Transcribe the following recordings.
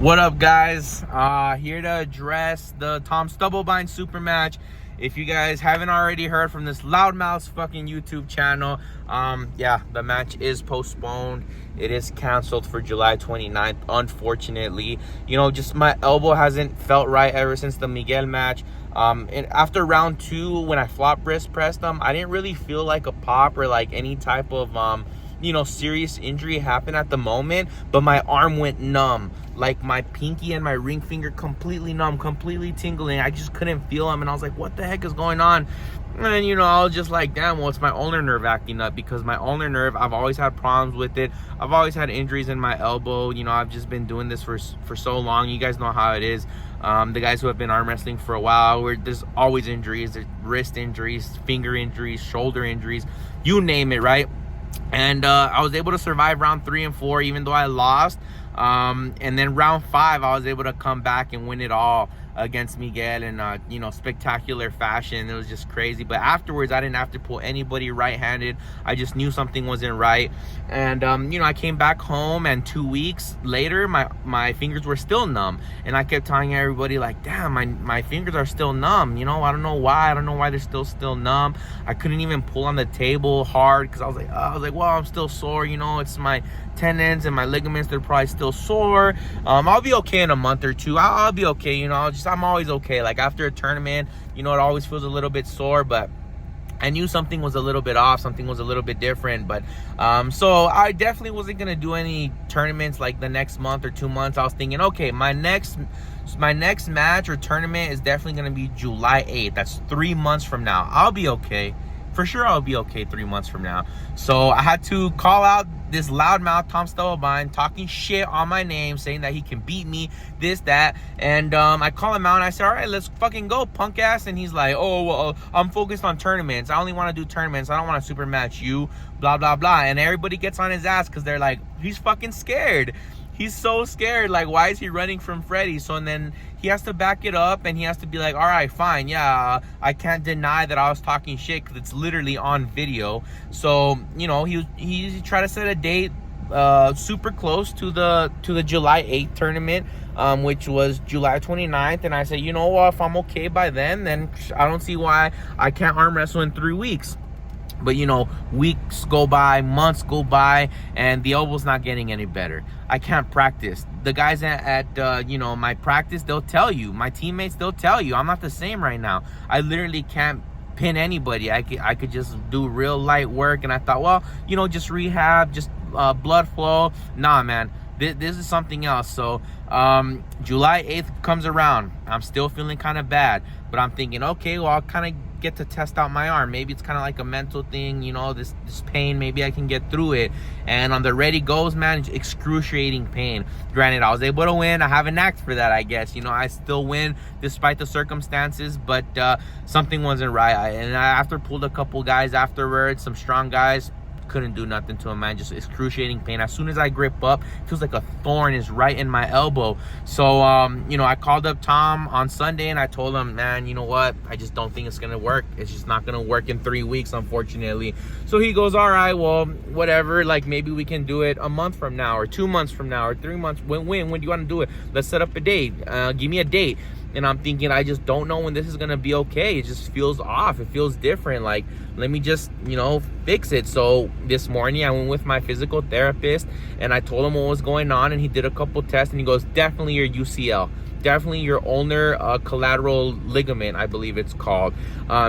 What up, guys? Here to address the Tom Stubblebine Supermatch. If you guys haven't already heard from this loudmouth fucking YouTube channel, yeah, the match is postponed. It is canceled for July 29th, unfortunately. You know, just my elbow hasn't felt right ever since the Miguel match. And after round 2, when I flop wrist pressed them, I didn't really feel like a pop or like any type of serious injury happened at the moment, but my arm went numb. Like my pinky and my ring finger completely numb, completely tingling. I just couldn't feel them, and I was like, what the heck is going on? And I was just like, damn, well, it's my ulnar nerve acting up, because my ulnar nerve, I've always had problems with it. I've always had injuries in my elbow. I've just been doing this for so long. You guys know how it is. The guys who have been arm wrestling for a while, there's always injuries. There's wrist injuries, finger injuries, shoulder injuries, you name it, right? And I was able to survive round 3 and 4, even though I lost. And then round 5, I was able to come back and win it all against Miguel in spectacular fashion. It was just crazy. But afterwards, I didn't have to pull anybody right-handed. I just knew something wasn't right. And I came back home, and 2 weeks later, my fingers were still numb. And I kept telling everybody, like, damn, my fingers are still numb. I don't know why they're still numb. I couldn't even pull on the table hard, because I was like, well, I'm still sore. It's my tendons and my ligaments, they're probably still sore. I'll be okay in a month or two. I'll be okay. I'm always okay. Like after a tournament, it always feels a little bit sore, but I knew something was a little bit off, something was a little bit different. But so I definitely wasn't gonna do any tournaments like the next month or 2 months. I was thinking, okay, my next match or tournament is definitely gonna be July 8th. That's 3 months from now. I'll be okay. For sure, I'll be okay 3 months from now. So I had to call out this loudmouth Tom Stubblebine talking shit on my name, saying that he can beat me, this, that. And I call him out and I said, all right, let's fucking go, punk ass. And he's like, oh, well, I'm focused on tournaments. I only want to do tournaments. I don't want to super match you, blah, blah, blah. And everybody gets on his ass because they're like, he's fucking scared. He's so scared. Like, why is he running from Freddy? So and then he has to back it up, and he has to be like, all right, fine, yeah, I can't deny that I was talking shit, because it's literally on video. So he tried to set a date super close to the July 8th tournament, which was July 29th. And I said, if I'm okay by then I don't see why I can't arm wrestle in 3 weeks. But weeks go by, months go by, and the elbow's not getting any better. I can't practice. The guys at my practice, they'll tell you. My teammates, they'll tell you. I'm not the same right now. I literally can't pin anybody. I could just do real light work. And I thought, well, just rehab, just blood flow. Nah, man. This is something else. So July 8th comes around. I'm still feeling kind of bad. But I'm thinking, okay, well, I'll kind of get to test out my arm. Maybe it's kind of like a mental thing, this pain, maybe I can get through it. And on the ready goes, man, it's excruciating pain. Granted, I was able to win. I have an act for that, I guess. I still win despite the circumstances, but something wasn't right. And I after pulled a couple guys afterwards, some strong guys. Couldn't do nothing to him, man. Just excruciating pain. As soon as I grip up, it feels like a thorn is right in my elbow. So I called up Tom on Sunday and I told him, man, you know what, I just don't think it's gonna work. It's just not gonna work in 3 weeks, unfortunately. So he goes, all right, well, whatever, like maybe we can do it a month from now or 2 months from now or 3 months. When do you want to do it? Let's set up a date. Give me a date. And I'm thinking, I just don't know when this is gonna be okay. It just feels off. It feels different. Like, let me just fix it. So this morning I went with my physical therapist and I told him what was going on, and he did a couple tests and he goes, definitely your UCL, definitely your ulnar collateral ligament, I believe it's called.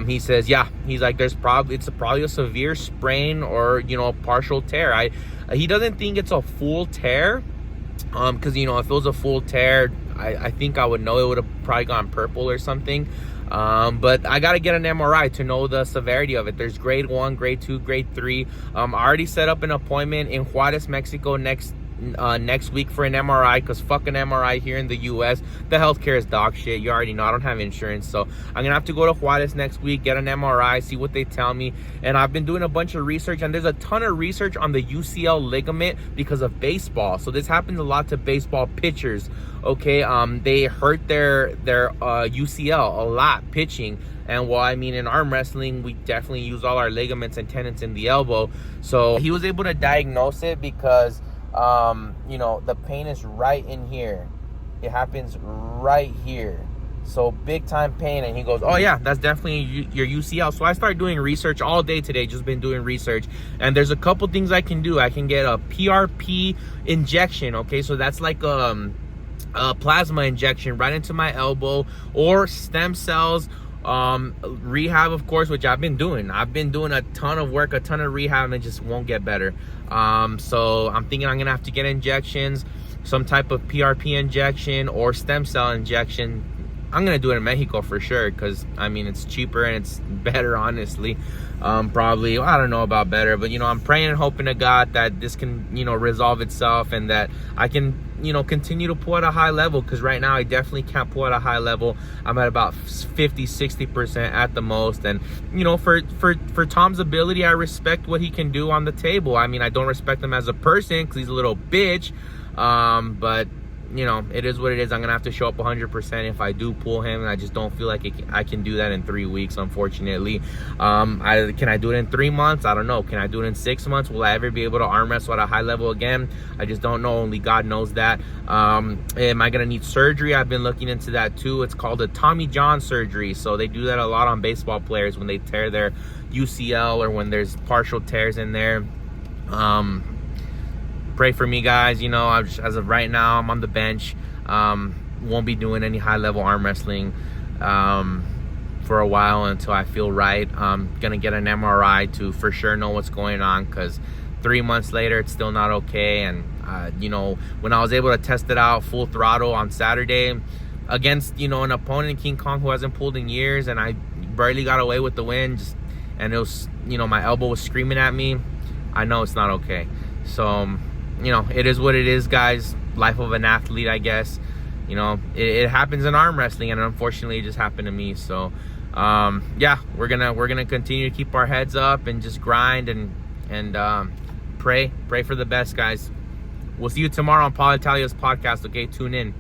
He says, yeah, he's like, it's probably a severe sprain or a partial tear. He doesn't think it's a full tear, because if it was a full tear, I think I would know. It would have probably gone purple or something. But I got to get an MRI to know the severity of it. There's grade 1, grade 2, grade 3. I already set up an appointment in Juarez, Mexico next week for an MRI, because fuck an MRI here in the US. The healthcare is dog shit. You already know I don't have insurance. So I'm gonna have to go to Juarez next week, get an MRI, see what they tell me. And I've been doing a bunch of research, and there's a ton of research on the UCL ligament because of baseball. So this happens a lot to baseball pitchers. Okay, they hurt their UCL a lot pitching. And well, I mean, in arm wrestling, we definitely use all our ligaments and tendons in the elbow. So he was able to diagnose it because the pain is right in here. it happens right here. So big time pain. And he goes, oh yeah, that's definitely your UCL. So I started doing research all day today, just been doing research, and there's a couple things I can do. I can get a PRP injection. Okay, so that's like a plasma injection right into my elbow, or stem cells, rehab, of course, which I've been doing a ton of work, a ton of rehab, and it just won't get better. So I'm thinking I'm gonna have to get injections, some type of PRP injection or stem cell injection. I'm gonna do it in Mexico for sure, because I mean, it's cheaper and it's better, honestly. Probably, I don't know about better, but I'm praying and hoping to God that this can resolve itself, and that I can continue to pull at a high level, because right now I definitely can't pull at a high level. I'm at about 50-60% at the most. And for Tom's ability, I respect what he can do on the table. I mean, I don't respect him as a person because he's a little bitch, but it is what it is. I'm gonna have to show up 100% if I do pull him, and I just don't feel like I can do that in 3 weeks, unfortunately. Can I do it in 3 months? I don't know. Can I do it in 6 months? Will I ever be able to arm wrestle at a high level again? I just don't know. Only God knows that. Am I gonna need surgery? I've been looking into that too. It's called a Tommy John surgery. So they do that a lot on baseball players when they tear their UCL, or when there's partial tears in there. Pray for me, guys. As of right now, I'm on the bench. Won't be doing any high-level arm wrestling for a while until I feel right. I'm gonna get an MRI to for sure know what's going on, because 3 months later, it's still not okay. And when I was able to test it out full throttle on Saturday against an opponent, King Kong, who hasn't pulled in years, and I barely got away with the win, and it was my elbow was screaming at me. I know it's not okay. So it is what it is, guys. Life of an athlete, I guess. It happens in arm wrestling, and unfortunately it just happened to me. So yeah, we're gonna continue to keep our heads up and just grind and pray for the best, guys. We'll see you tomorrow on Paul Italia's podcast. Okay, tune in.